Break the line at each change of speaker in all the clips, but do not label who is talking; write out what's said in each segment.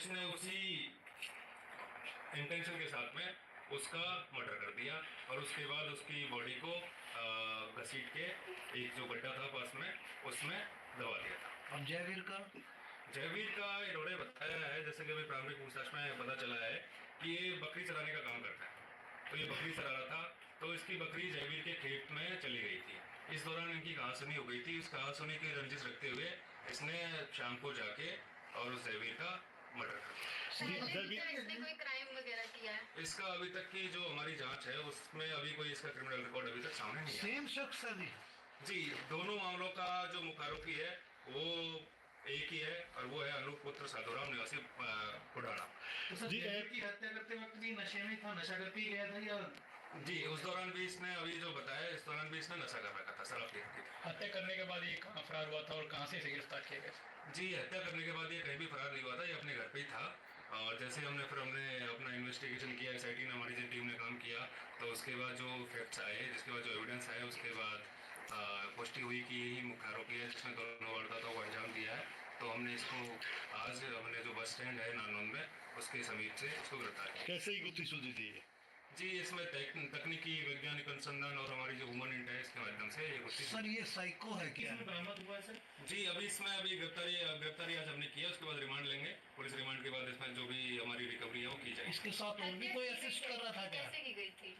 इसने उसी इंटेंशन के साथ में उसका मर्डर कर दिया और उसके बाद उसकी बॉडी को घसीट के एक जो गड्ढा था पास में उसमें दबा दिया था।
अब
जयवीर का इन्होंने बताया है, जैसे कि अभी प्रारंभिक पूछताछ में पता चला है कि ये बकरी चराने का काम करता है। तो ये बकरी चरा रहा था, तो इसकी बकरी जयवीर के खेत में चली गई थी। इस दौरान इनकी कहासुनी हो गई थी। इस कहासुनी की रंजिश रखते हुए इसने शाम को जाके और उस जयवीर का मर्डर कर दिया।
इसने कोई क्राइम वगैरह किया है?
इसका अभी तक की जो हमारी जांच है उसमें अभी कोई इसका क्रिमिनल रिकॉर्ड अभी तक सामने नहीं है।
सेम शख्स है
जी, दोनों मामलों का जो मुख्य आरोपी है वो एक ही है और वो है अनूप पुत्र साधुराम निवासी पुडाना।
जी, की हत्या करते वक्त भी नशे में था, नशा करके ही गया था या?
जी, उस दौरान भी इसने अभी जो बताया, इस दौरान भी इसने नशा कर रखा था, शराब पी रखी थी।
हत्या करने के बाद ये कहाँ फरार हुआ था और कहाँ से गिरफ्तार किया गया?
जी, हत्या करने के बाद ये कहीं भी फरार नहीं हुआ था, ये अपने घर पे ही था। और जैसे हमने अपना इन्वेस्टिगेशन किया, एसआईटी ने, हमारी जो टीम ने काम किया, तो उसके बाद जो फैक्ट्स आए, जिसके बाद जो एविडेंस आए, उसके बाद पुष्टि हुई कि यही मुख्य आरोपी है जिसने दोनों वारदातों को अंजाम दिया है। तो हमने इसको आज हमने जो बस स्टैंड है नानौन में उसके समीप से इसको गिरफ्तार किया।
कैसे ही गुत्थी सुलझी थी?
जी, इसमें तकनीकी वैज्ञानिक अनुसंधान और हमारी जो ह्यूमन इंटेलिजेंस के माध्यम से ये गुत्थी।
सर ये साइको है क्या?
बरामद हुआ है सर?
जी, अभी इसमें गिरफ्तारी आज हमने किया, उसके बाद रिमांड लेंगे। पुलिस रिमांड के बाद इसमें जो भी हमारी रिकवरी है वो की जाएगी।
इसके साथ और भी कोई असिस्ट कर रहा था क्या?
कैसे की गई थी?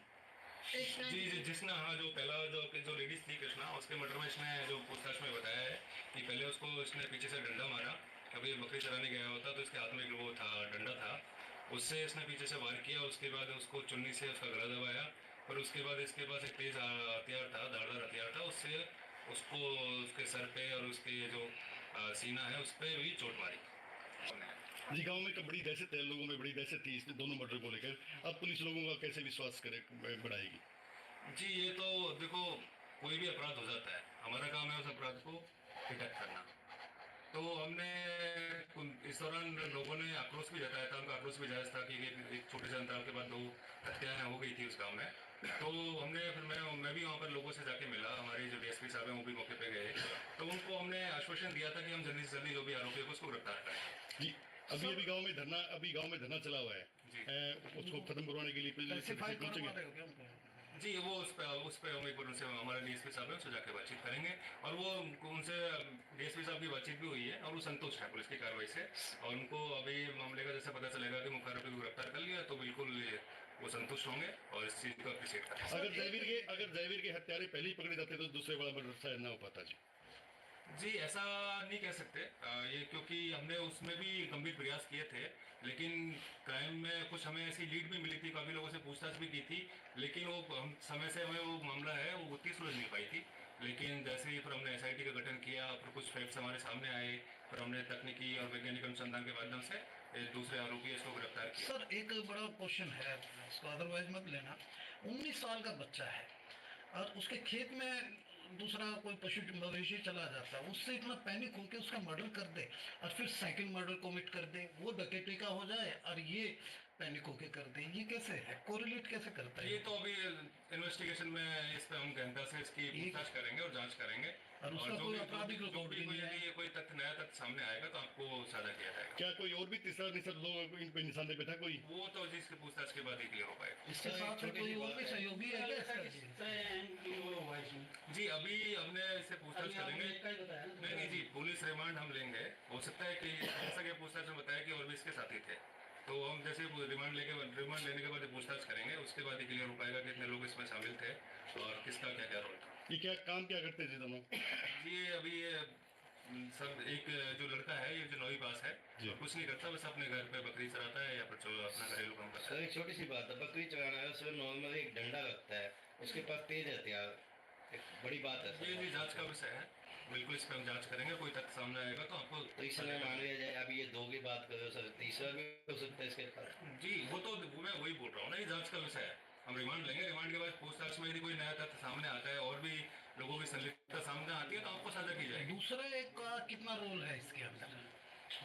जी, जिसने, हाँ, जो पहला जो लेडीज थी कृष्णा, उसके मर्डर में इसने जो पूछताछ में बताया है कि पहले उसको इसने पीछे से डंडा मारा। कभी बकरी चराने गया होता तो इसके हाथ में वो था, डंडा था, उससे इसने पीछे से वार किया। उसके बाद उसको चुन्नी से उसका गला दबाया और उसके बाद इसके पास एक तेज हथियार था, धारदार हथियार था, उससे उसको उसके सर पे और उसके जो सीना है उस पर भी चोट मारी।
जी, गांव में बड़ी दहशत है, लोगों में बड़ी दहशत थी इसने दोनों मर्डर को लेकर। अब पुलिस लोगों का कैसे विश्वास बढ़ाएगी?
जी, ये तो देखो, कोई भी अपराध हो जाता है, हमारा काम है उस अपराध को डिटेक्ट करना। तो हमने इस दौरान लोगों ने आक्रोश भी जताया था, उनका आक्रोश भी जायज था कि एक छोटे से अंतराल के बाद 2 हत्याएं हो गई थी उस गांव में। तो हमने फिर मैं भी वहाँ पर लोगों से जाके मिला, हमारे जो डीएसपी साहब हैं वो भी मौके पे गए, तो उनको हमने आश्वासन दिया था कि हम जल्दी से जल्दी जो भी आरोपी है उसको गिरफ्तार करें।
जी, अभी गांव में धरना चला हुआ है, उसको खत्म करवाने के लिए
जी, वो उस पर हम एक बार उनसे, हमारे डीएसपी साहब है, उससे जाकर बातचीत करेंगे और वो उनसे डीएसपी साहब की बातचीत भी हुई है और वो संतुष्ट है पुलिस की कार्रवाई से। और उनको अभी मामले का जैसे पता चलेगा कि मुख्य आरोपी को गिरफ्तार कर लिया तो बिल्कुल वो संतुष्ट होंगे और इस चीज को अप्रिशिएट करेंगे।
अगर जयवीर के हत्यारे पहले ही पकड़े जाते तो दूसरे वाला मर्डर शायद ना हो पाता।
जी, ऐसा नहीं कह सकते ये, क्योंकि हमने उसमें भी गंभीर प्रयास किए थे, लेकिन क्राइम में कुछ हमें ऐसी लीड भी मिली थी, काफ़ी लोगों से पूछताछ भी की थी, लेकिन वो हम समय से हमें वो मामला है वो उतनी सुलझ नहीं पाई थी। लेकिन जैसे ही फिर हमने एसआईटी का गठन किया, फिर कुछ फैक्ट्स हमारे सामने आए, फिर हमने तकनीकी और वैज्ञानिक अनुसंधान के माध्यम से दूसरे आरोपी इसको गिरफ्तार किया।
सर एक बड़ा क्वेश्चन है, इसको अदरवाइज मत लेना। 19 साल का बच्चा है और उसके खेत में दूसरा कोई पशु मवेशी चला जाता है, उससे इतना पैनिक होकर उसका मर्डर कर दे और फिर सेकंड मर्डर कमिट कर दे, वो डकैती का हो जाए और ये पैनिक होकर कर दे, ये कैसे है, कोरिलेट कैसे करता है?
ये तो अभी इन्वेस्टिगेशन में इस पे हम गहनता से इसकी पूछताछ करेंगे और जांच करेंगे
और उसका कोई आपराधिक रिकॉर्ड भी नहीं है।
कोई तथ्य, नया तथ्य सामने आएगा तो आपको साझा किया जाएगा।
क्या कोई और भी तीसरा लोग इन पे निशाने पे था कोई?
वो तो जिसकी पूछताछ के बाद ही क्लियर हो पाएगा।
इसके साथ कोई और भी सहयोगी है क्या?
जी, अभी हमने इससे पूछताछ करेंगे। नहीं जी, पुलिस रिमांड हम लेंगे। हो सकता है कि जैसा कि पूछताछ में बताया कि और भी इसके साथी थे, तो हम जैसे रिमांड लेने के बाद पूछताछ करेंगे, उसके बाद ही क्लियर हो पाएगा कि इतने लोग इसमें शामिल थे और किसका क्या क्या रोल था।
ये काम क्या करते थे दोनों?
ये अभी सब एक जो लड़का है, ये जो 9वीं पास है, कुछ नहीं करता, बस अपने घर पे बकरी चराता है या फिर अपना घरेलू काम करता है।
सर एक छोटी सी बात है, बकरी चराना है, उसमें नॉर्मल एक डंडा लगता है, उसके पास तेज हथियार, एक बड़ी बात है।
ये जांच का विषय है, बिल्कुल इस पर हम जांच करेंगे, कोई तथ्य सामने आएगा तो आपको।
तो इसमें मान लिया जाए, अभी ये 2 की बात कर रहे हो सर, तीसरा भी हो सकता है इसके पास?
जी, वो तो मैं वही बोल रहा हूँ ना, ये जांच का विषय है, हम रिमांड लेंगे। रिमांड के बाद पूछताछ में यदि कोई नया तथ्य सामने आता है और भी लोगों की संलिप्तता सामने आती है तो आपको साझा की जाएगी।
दूसरा एक का कितना रोल है इसके अंदर?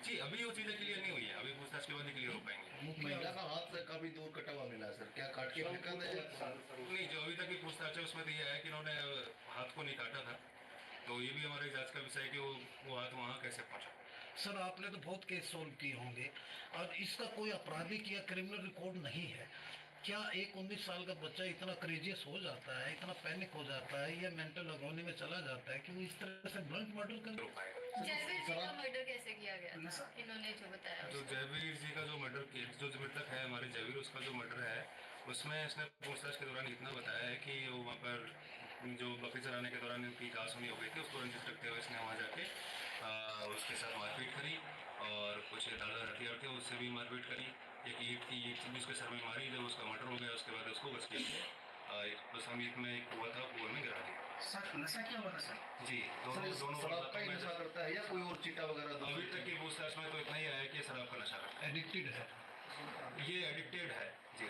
जी, अभी वो चीजें क्लियर नहीं हुई है, अभी पूछताछ के बाद ही क्लियर हो पाएंगे।
महिला का हाथ काफी दूर कटा हुआ मिला सर, क्या काट के फेंका था?
नहीं, जो अभी तक की पूछताछ है उसमें तो यह है कि इन्होंने हाथ को नहीं काटा था, तो ये भी हमारे जांच का विषय है कि वो हाथ वहाँ कैसे पहुँचा।
सर आपने तो बहुत केस सोल्व किए होंगे और इसका कोई आपराधिक या क्रिमिनल रिकॉर्ड नहीं है, क्या एक 19 साल का बच्चा इतना क्रेजियस हो जाता है, इतना पैनिक हो जाता है या मेंटल अगोनी में चला जाता है कि वो इस तरह से ब्लंट मर्डर कर
हो पाएगा।
जयवीर जी का मर्डर कैसे किया गया था इन्होंने जो बताया
जो
उसका?
जयवीर जी का जो मर्डर जो मृतक है हमारे जयवीर, उसका जो मर्डर है उसमें इसने पूछताछ के दौरान इतना बताया है कि वो वहाँ पर जो बकरी चराने के दौरान उनकी कहा सुनी हो गई थी, उसको रंजित रखते हुए इसने वहाँ जाके उसके साथ मारपीट करी और कुछ धारदार हथियार थे उससे भी मारपीट करी। एक ईंट थी, ईंट से भी उसके सर में मारी। जब उसका मर्डर हो गया उसके बाद उसको बच के तो समीप में एक कुआं था, कुएं में गिरा दिया।
सर नशा क्या हुआ था सर?
जी,
सर ये
दोनों
शराब का ही
में
नशा करता है या कोई और चीटा वगैरह
अभी तक की पूछताछ में तो इतना ही आया कि शराब का नशा करता
एडिक्टेड है।
है। ये एडिक्टेड है जी।